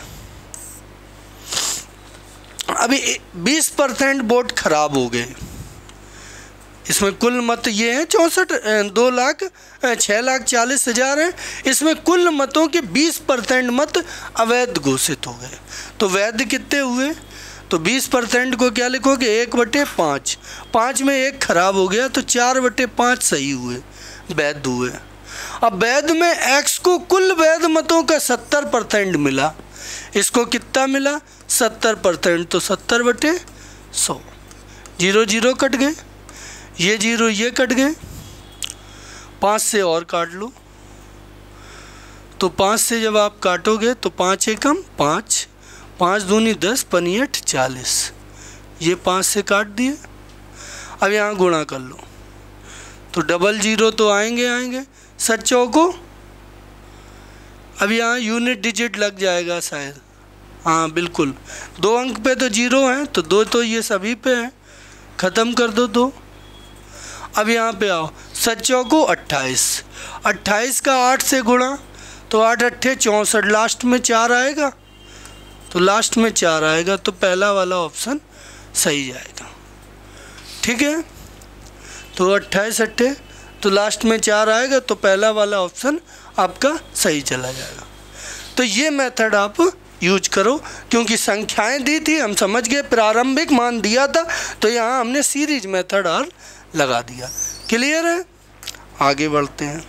अभी 20% वोट खराब हो गए। इसमें कुल मत ये हैं 6,40,000 हैं। इसमें कुल मतों के 20% मत अवैध घोषित हो गए। तो वैध कितने हुए? तो 20% को क्या लिखोगे? 1/5। 5 में एक खराब हो गया तो 4/5 सही हुए, वैध हुए। अब वैध में X को कुल वैध मतों का 70% मिला। इसको कितना मिला? 70%। तो 70/100। 0 0 कट गए, ये 0 ये कट गए, 5 से और काट लो। तो 5 से जब आप काटोगे तो 5 एकम 5, 5 दूनी 10, 5 8 40। ये 5 से काट दिए। अब यहाँ गुणा कर लो तो डबल 0 तो आएंगे। 7 चौको, अब यहाँ यूनिट डिजिट लग जाएगा शायद, हाँ बिल्कुल। 2 अंक पे तो 0 हैं, तो 2 तो ये सभी पे हैं, ख़त्म कर दो 2। अब यहाँ पे आओ, 7 चौको 28, 28 का 8 से गुणा तो 8 8 64, लास्ट में 4 आएगा। तो लास्ट में 4 आएगा तो पहला वाला ऑप्शन सही जाएगा, ठीक है। तो 28 8 तो लास्ट में 4 आएगा तो पहला वाला ऑप्शन आपका सही चला जाएगा। तो ये मेथड आप यूज करो, क्योंकि संख्याएं दी थी, हम समझ गए, प्रारंभिक मान दिया था, तो यहाँ हमने सीरीज मेथड और लगा दिया। क्लियर है? आगे बढ़ते हैं।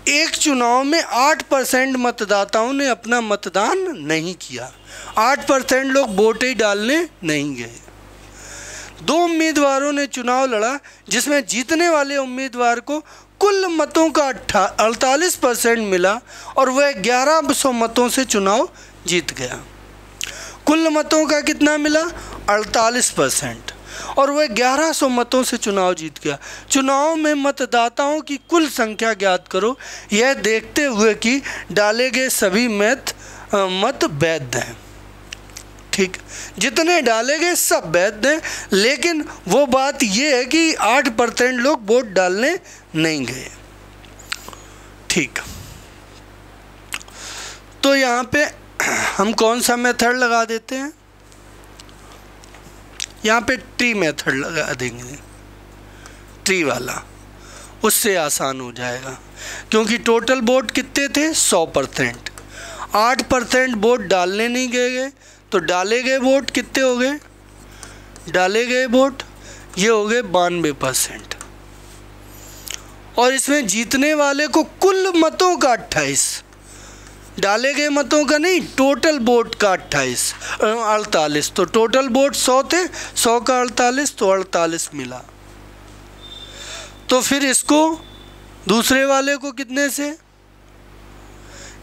एक चुनाव में 8% मतदाताओं ने अपना मतदान नहीं किया। 8% लोग वोट ही डालने नहीं गए। 2 उम्मीदवारों ने चुनाव लड़ा, जिसमें जीतने वाले उम्मीदवार को कुल मतों का 48% मिला और वह 1100 मतों से चुनाव जीत गया। कुल मतों का कितना मिला? 48%, और वह 1100 मतों से चुनाव जीत गया। चुनाव में मतदाताओं की कुल संख्या ज्ञात करो, यह देखते हुए कि डाले गए सभी मत वैध हैं। ठीक, जितने डाले गए सब वैध हैं, लेकिन वो बात ये है कि 8% लोग वोट डालने नहीं गए। ठीक, तो यहाँ पे हम कौन सा मेथड लगा देते हैं? यहाँ पे ट्री मेथड लगा देंगे, ट्री वाला, उससे आसान हो जाएगा। क्योंकि टोटल वोट कितने थे? 100%। 8% वोट डालने नहीं गए, तो डाले गए वोट कितने हो गए? डाले गए वोट ये हो गए 92%। और इसमें जीतने वाले को कुल मतों का 28, डाले गए मतों का नहीं, टोटल वोट का 48। तो टोटल वोट 100 थे, 100 का 48 तो 48 मिला। तो फिर इसको दूसरे वाले को कितने से,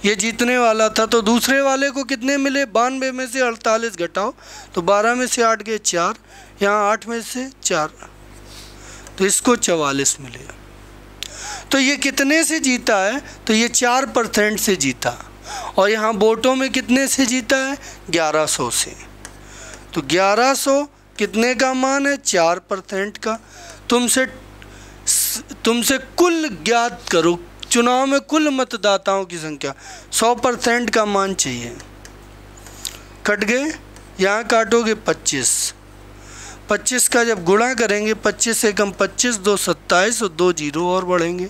ये जीतने वाला था तो दूसरे वाले को कितने मिले? 92 में से 48 घटाओ तो 12 में से 8 गए 4, यहाँ 8 में से 4, तो इसको 44 मिले। तो ये कितने से जीता है? तो ये 4% से जीता। और यहाँ वोटों में कितने से जीता है? 1100 से। तो 1100 कितने का मान है? 4% का। तुमसे कुल ज्ञात करो, चुनाव में कुल मतदाताओं की संख्या, 100% का मान चाहिए। कट गए, यहाँ काटोगे 25, 25 का जब गुणा करेंगे, 25 से कम 25, 2 27 और 2 जीरो और बढ़ेंगे,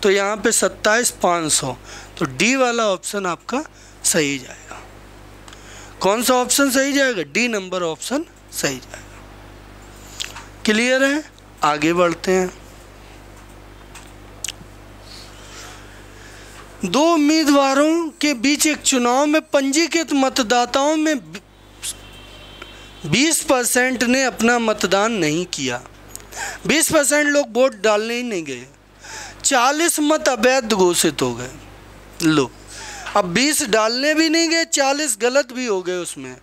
तो यहाँ पे 27 500। तो डी वाला ऑप्शन आपका सही जाएगा। कौन सा ऑप्शन सही जाएगा? डी नंबर ऑप्शन सही जाएगा। क्लियर है? आगे बढ़ते हैं। दो उम्मीदवारों के बीच एक चुनाव में पंजीकृत मतदाताओं में 20% ने अपना मतदान नहीं किया। 20% लोग वोट डालने ही नहीं गए। 40 मत अवैध घोषित हो गए। लो, अब 20 डालने भी नहीं गए, 40 गलत भी हो गए उसमें।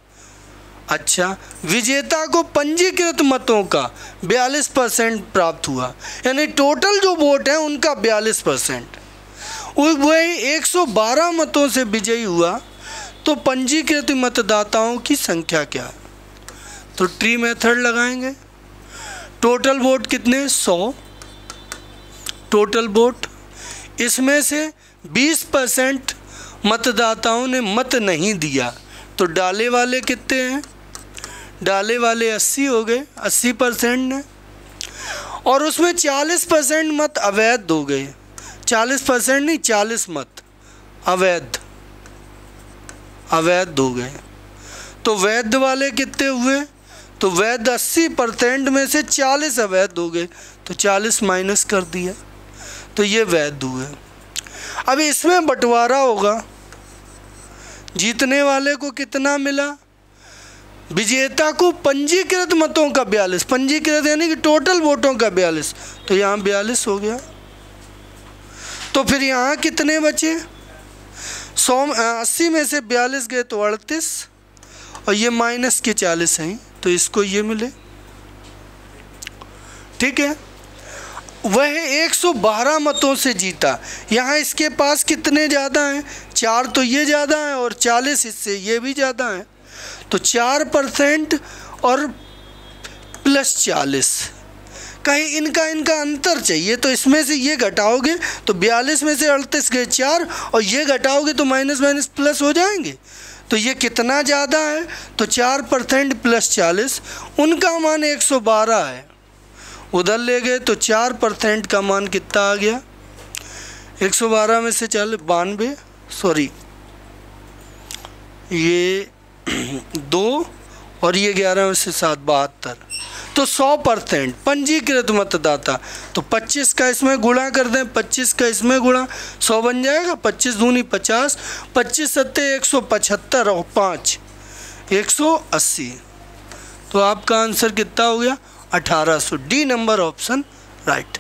अच्छा, विजेता को पंजीकृत मतों का 42% प्राप्त हुआ, यानी टोटल जो वोट है उनका 42%। वही 112 मतों से विजयी हुआ, तो पंजीकृत मतदाताओं की संख्या क्या है? तो ट्री मेथड लगाएंगे। टोटल वोट कितने? 100 टोटल वोट। इसमें से 20% मतदाताओं ने मत नहीं दिया, तो डाले वाले कितने हैं? डाले वाले 80 हो गए, 80% ने। और उसमें 40% मत अवैध हो गए। 40% नहीं, 40 मत अवैध हो गए। तो वैध वाले कितने हुए? तो वैध 80% में से 40 अवैध हो गए, तो 40 माइनस कर दिया, तो ये वैध हुए। अब इसमें बंटवारा होगा। जीतने वाले को कितना मिला? विजेता को पंजीकृत मतों का 42, पंजीकृत यानी कि टोटल वोटों का 42, तो यहाँ 42 हो गया। तो फिर यहाँ कितने बचे? 80 में से 42 गए तो 38, और ये माइनस के 40 हैं, तो इसको ये मिले। ठीक है, वह 112 मतों से जीता। यहाँ इसके पास कितने ज़्यादा हैं? 4 तो ये ज़्यादा हैं और 40 इससे ये भी ज़्यादा हैं, तो 4% और प्लस 40। कहीं इनका अंतर चाहिए, तो इसमें से ये घटाओगे तो 42 में से 38 गए 4, और ये घटाओगे तो माइनस माइनस प्लस हो जाएंगे। तो ये कितना ज़्यादा है? तो 4% प्लस 40, उनका मान 112 है। उधर ले गए तो 4% का मान कितना आ गया? 112 में से 92, सॉरी ये 2 और ये 11 में से 7 72, तो 100% पंजीकृत मतदाता। तो 25 का इसमें गुणा कर दें, 25 का इसमें गुणा, 100 बन जाएगा। 25 दूनी 50, 25 सत्ते 175 और 5 180, तो आपका आंसर कितना हो गया? 1800। D number option right.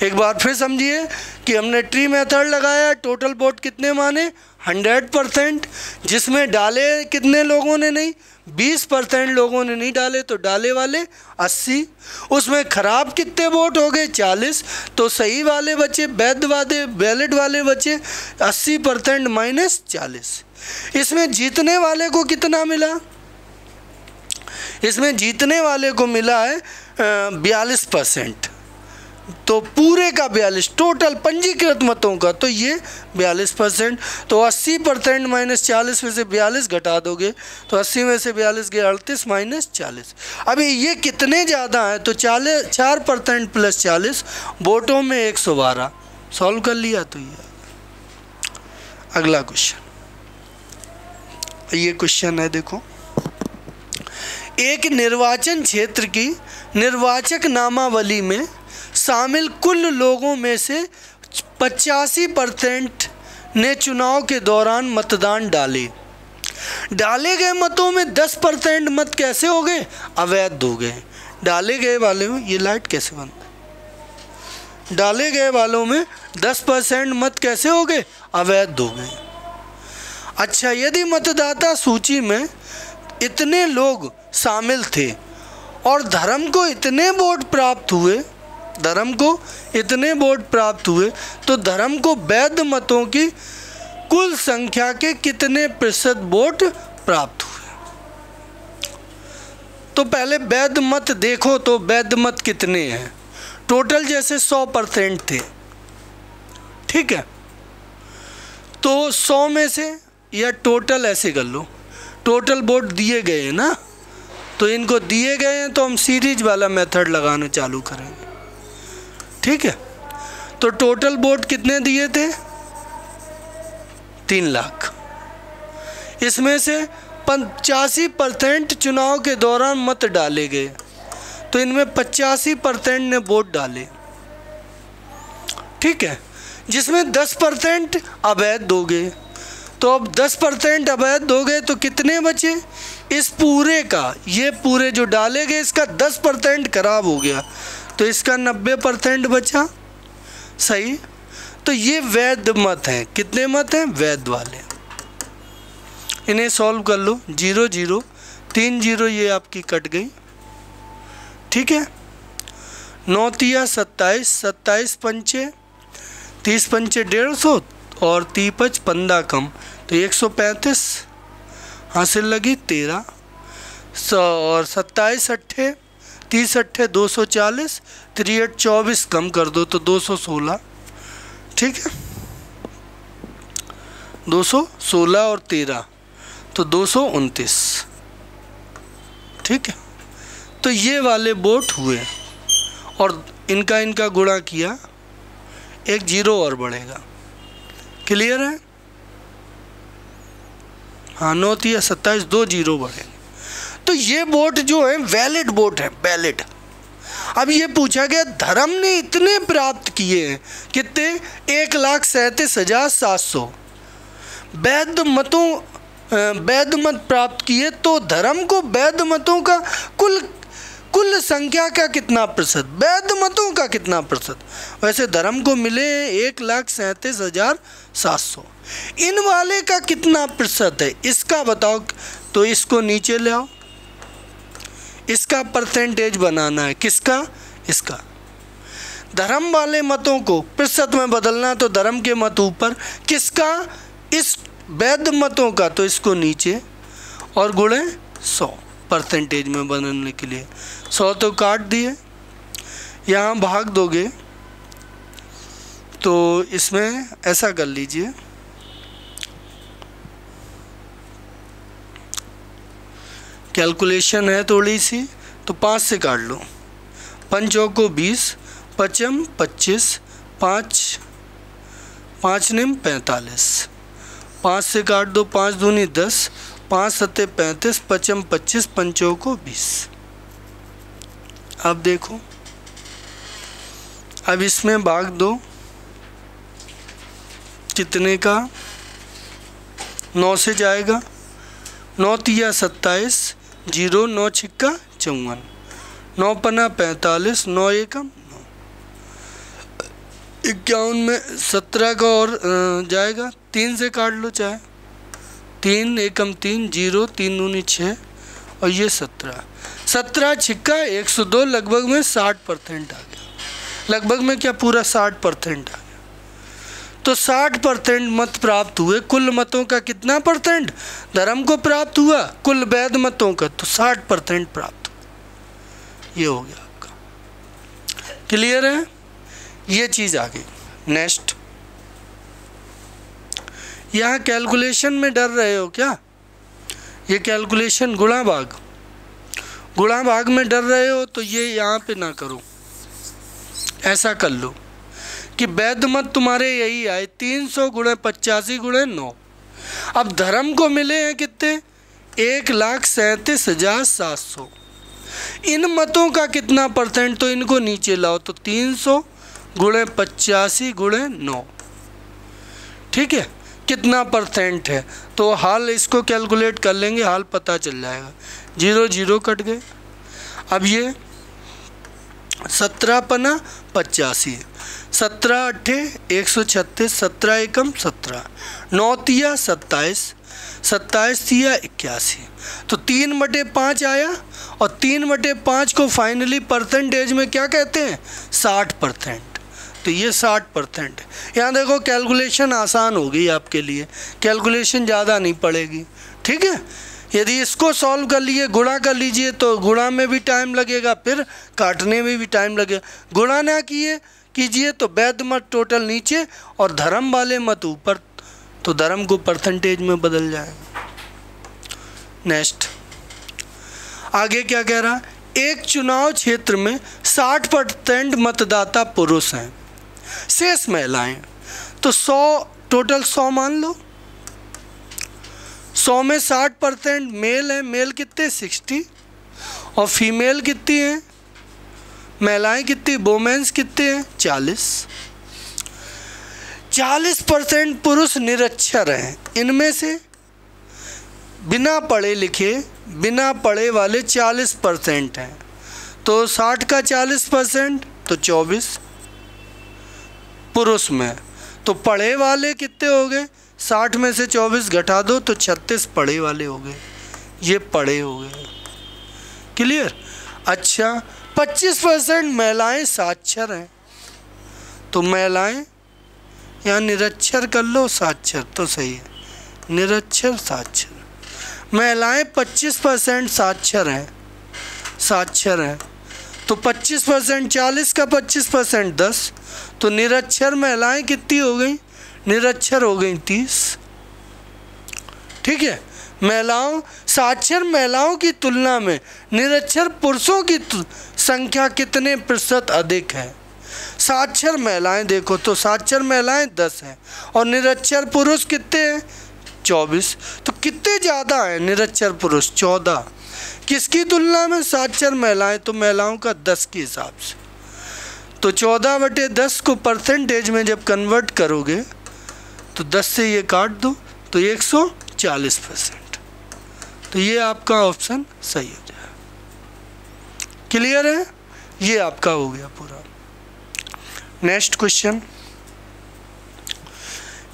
एक बार फिर समझिए कि हमने ट्री मेथड लगाया। टोटल वोट कितने माने? 100%, जिसमें डाले कितने लोगों ने नहीं? 20% लोगों ने नहीं डाले, तो डाले वाले 80। उसमें खराब कितने वोट हो गए? 40, तो सही वाले बचे, वैध वाले वैलिड वाले बचे 80% माइनस 40। इसमें जीतने वाले को कितना मिला? इसमें जीतने वाले को मिला है 42%, तो पूरे का 42, टोटल पंजीकृत मतों का, तो ये 42%। तो 80% माइनस 40 में से 42 घटा दोगे, तो 80 में से 42 गए 38 माइनस 40। अभी ये कितने ज़्यादा हैं? तो 4% प्लस 40, वोटों में 112। सॉल्व कर लिया। तो ये अगला क्वेश्चन, ये क्वेश्चन है, देखो। एक निर्वाचन क्षेत्र की निर्वाचक नामावली में शामिल कुल लोगों में से 85% ने चुनाव के दौरान मतदान डाले। डाले गए मतों में 10% मत कैसे हो गए? अवैध हो गए। डाले गए वाले में, ये लाइट कैसे बंद? डाले गए वालों में 10% मत कैसे हो गए? अवैध हो गए। अच्छा, यदि मतदाता सूची में इतने लोग शामिल थे और धर्म को इतने वोट प्राप्त हुए, तो धर्म को वैध मतों की कुल संख्या के कितने प्रतिशत वोट प्राप्त हुए? तो पहले वैध मत देखो, तो वैध मत कितने हैं? टोटल जैसे 100% थे, ठीक है, तो 100 में से, या टोटल ऐसे कर लो, टोटल वोट दिए गए ना, तो इनको दिए गए हैं तो हम सीरीज वाला मेथड लगाना चालू करेंगे। ठीक है, तो टोटल वोट कितने दिए थे? 3 लाख। इसमें से 85% चुनाव के दौरान मत डाले गए, तो इनमें 85% ने वोट डाले। ठीक है, जिसमें 10% अवैध दोगे, तो अब 10% अवैध दोगे तो कितने बचे? इस पूरे का, ये पूरे जो डाले गए इसका 10% खराब हो गया, तो इसका 90% बचा। सही, तो ये वैध मत हैं। कितने मत हैं? वैध वाले। इन्हें सॉल्व कर लो। 0 0 3 0 ये आपकी कट गई। ठीक है, 9 तिया 27, 27 पंचे 30 पंचे 150 और 30 5 15 कम, तो 135 हासिल लगी 13। और 27 अट्ठे 30 अट्ठे 240, 3 8 24 कम कर दो तो 216। ठीक है, 216 और 13 तो 229। ठीक है, तो ये वाले वोट हुए और इनका गुणा किया, एक 0 और बढ़ेगा। क्लियर है? हाँ, 9 तिया 27, 2 0 बढ़ेंगे। तो ये वोट जो है वैलिड वोट है, वैलिड। अब ये पूछा गया धर्म ने इतने प्राप्त किए हैं, कितने? 1,37,700 वैध मत प्राप्त किए, तो धर्म को वैध मतों का कुल संख्या का कितना प्रतिशत, वैध मतों का कितना प्रतिशत? वैसे धर्म को मिले 1,37,700। इन वाले का कितना प्रतिशत है इसका बताओ, तो इसको नीचे ले आओ, इसका परसेंटेज बनाना है। किसका? इसका। धर्म वाले मतों को प्रतिशत में बदलना, तो धर्म के मत ऊपर, किसका? इस वैध मतों का, तो इसको नीचे और गुणे 100 परसेंटेज में बदलने के लिए। 100 तो काट दिए, यहाँ भाग दोगे तो इसमें ऐसा कर लीजिए, कैलकुलेशन है थोड़ी सी, तो 5 से काट लो। 5 चौको 20, 5 25, 5 निम 45, 5 से काट दो, 5 दूनी 10, 5 सत्ते 35, 5 25, 5 चौको 20। अब देखो, अब इसमें भाग दो, कितने का? 9 से जाएगा, 9 तिया 27, 0 9 छिक्का 54, 9 पना 45, 9 एकम 9, 51 में 17 का और जाएगा, 3 से काट लो चाहे, 3 एकम 3, 0 3 दूनी 6 और ये 17 छिक्का 102, लगभग में 60% आ गया। लगभग में क्या, पूरा 60% आ गया। तो 60% मत प्राप्त हुए। कुल मतों का कितना परसेंट धर्म को प्राप्त हुआ? कुल वैध मतों का, तो 60% प्राप्त हुआ। ये हो गया आपका। क्लियर है? ये चीज़ आ गई। नेक्स्ट, यहाँ कैलकुलेशन में डर रहे हो क्या? ये कैलकुलेशन गुणा भाग में डर रहे हो, तो ये यहाँ पे ना करो, ऐसा कर लो कि वैध मत तुम्हारे यही आए 300 गुणे 85 गुणे 9। अब धर्म को मिले हैं कितने? 1,37,700। इन मतों का कितना परसेंट, तो इनको नीचे लाओ, तो 300 गुणे 85 गुणे 9। ठीक है, कितना परसेंट है? तो हाल इसको कैलकुलेट कर लेंगे, हाल पता चल जाएगा। 0 0 कट गए। अब ये 17 पना 85, 17 अट्ठे 136, 17 एकम 17, 9 तिया 27, 27 तिया 81, तो 3/5 आया। और 3/5 को फाइनली परसेंटेज में क्या कहते हैं? 60%। तो ये 60%। यहाँ देखो कैलकुलेशन आसान हो गई आपके लिए, कैलकुलेशन ज़्यादा नहीं पड़ेगी। ठीक है, यदि इसको सॉल्व कर लिए, गुणा कर लीजिए, तो गुणा में भी टाइम लगेगा, फिर काटने में भी टाइम लगेगा। गुणा ना कीजिए तो वैध मत टोटल नीचे और धर्म वाले मत ऊपर, तो धर्म को परसेंटेज में बदल जाएगा। नेक्स्ट, आगे क्या कह रहा, एक चुनाव क्षेत्र में 60% मतदाता पुरुष हैं, शेष महिलाएं। तो 100 टोटल 100 मान लो, 100 में 60% मेल है, मेल कितने 60, और फीमेल कितनी है, महिलाएं कितनी, वोमेन्स कितने हैं 40। 40% पुरुष निरक्षर हैं, इनमें से बिना पढ़े लिखे बिना पढ़े वाले 40% हैं। तो 60 का 40% तो 24 पुरुष में। तो पढ़े वाले कितने हो गए, 60 में से 24 घटा दो तो 36 पढ़े वाले हो गए, ये पढ़े हो गए। क्लियर। अच्छा 25% महिलाएं साक्षर हैं, तो महिलाएं यहाँ निरक्षर कर लो, साक्षर तो सही है, निरक्षर साक्षर। महिलाएं 25% साक्षर हैं, साक्षर हैं। तो 25% 40 का 25% 10, तो निरक्षर महिलाएं कितनी हो गई, निरक्षर हो गई 30। ठीक है। महिलाओं, साक्षर महिलाओं की तुलना में निरक्षर पुरुषों की संख्या कितने प्रतिशत अधिक है। साक्षर महिलाएं देखो तो साक्षर महिलाएं 10 हैं और निरक्षर पुरुष कितने हैं 24। तो कितने ज़्यादा हैं निरक्षर पुरुष 14, किसकी तुलना में, साक्षर महिलाएं। तो महिलाओं का 10 के हिसाब से। तो 14/10 को परसेंटेज में जब कन्वर्ट करोगे तो 10 से ये काट दो तो 140%। तो ये आपका ऑप्शन सही हो जाए। क्लियर है, ये आपका हो गया पूरा। नेक्स्ट क्वेश्चन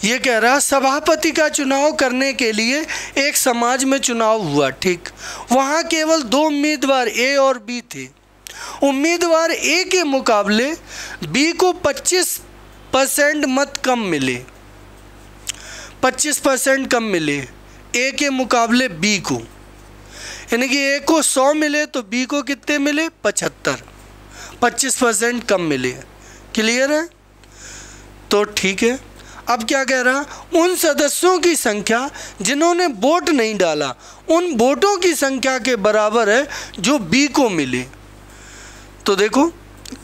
ये कह रहा, सभापति का चुनाव करने के लिए एक समाज में चुनाव हुआ। ठीक, वहाँ केवल 2 उम्मीदवार ए और बी थे। उम्मीदवार ए के मुकाबले बी को 25% मत कम मिले, 25% कम मिले ए के मुकाबले बी को, यानी कि ए को 100 मिले तो बी को कितने मिले 75, 25% कम मिले। क्लियर है। तो ठीक है, अब क्या कह रहा, उन सदस्यों की संख्या जिन्होंने वोट नहीं डाला उन वोटों की संख्या के बराबर है जो बी को मिले। तो देखो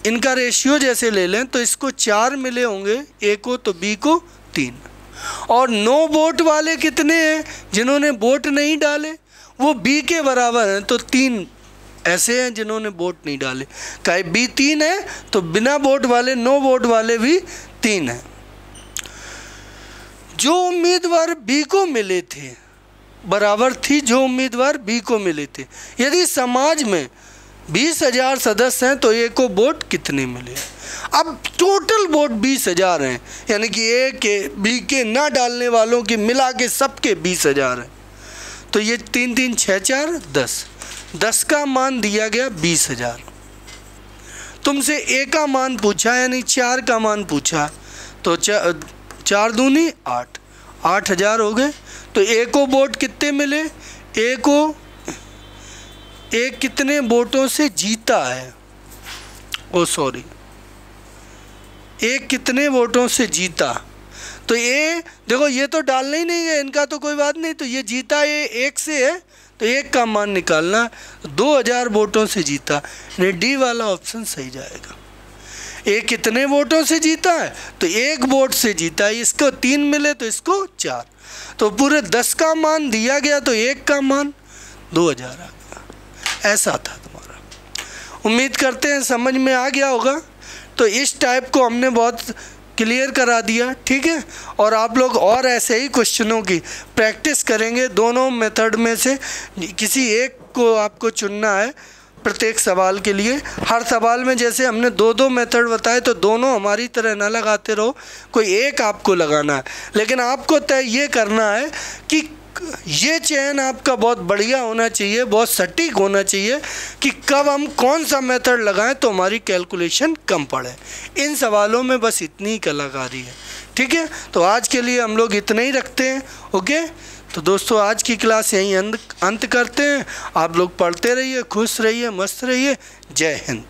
इनका रेशियो जैसे ले लें तो इसको 4 मिले होंगे ए को, तो बी को 3। और 9 वोट वाले कितने हैं जिन्होंने वोट नहीं डाले, वो बी के बराबर हैं। तो 3 ऐसे हैं जिन्होंने वोट नहीं डाले, कहे बी 3 है तो बिना वोट वाले 9 वोट वाले भी 3 हैं। जो उम्मीदवार बी को मिले थे बराबर थी जो उम्मीदवार बी को मिले थे। यदि समाज में 20,000 सदस्य हैं तो ए को वोट कितने मिले। अब टोटल वोट 20,000 हैं, यानी कि ए के बी के ना डालने वालों की मिला के सबके 20,000 हैं। तो ये 3 3 6 4 10, 10 का मान दिया गया 20,000। तुमसे ए का मान पूछा यानी 4 का मान पूछा, तो 4 दूनी 8, 8,000 हो गए। तो ए को वोट कितने मिले, ए को ए कितने वोटों से जीता है, ओ सॉरी ए कितने वोटों से जीता। तो ए देखो ये तो डालना ही नहीं है इनका, तो कोई बात नहीं। तो ये जीता ए 1 से है तो 1 का मान निकालना, 2,000 वोटों से जीता, डी वाला ऑप्शन सही जाएगा। ए कितने वोटों से जीता है, तो 1 वोट से जीता है, इसको 3 मिले तो इसको 4। तो पूरे 10 का मान दिया गया तो 1 का मान 2,000 आ गया। ऐसा था तुम्हारा। उम्मीद करते हैं समझ में आ गया होगा। तो इस टाइप को हमने बहुत क्लियर करा दिया। ठीक है, और आप लोग और ऐसे ही क्वेश्चनों की प्रैक्टिस करेंगे। दोनों मेथड में से किसी एक को आपको चुनना है प्रत्येक सवाल के लिए। हर सवाल में जैसे हमने 2 मेथड बताए तो दोनों हमारी तरह ना लगाते रहो, कोई एक आपको लगाना है। लेकिन आपको तय ये करना है कि ये चयन आपका बहुत बढ़िया होना चाहिए, बहुत सटीक होना चाहिए कि कब हम कौन सा मेथड लगाएं तो हमारी कैलकुलेशन कम पड़े। इन सवालों में बस इतनी ही कलाकारी है। ठीक है, तो आज के लिए हम लोग इतना ही रखते हैं। ओके, तो दोस्तों आज की क्लास यहीं अंत करते हैं। आप लोग पढ़ते रहिए, खुश रहिए, मस्त रहिए। जय हिंद।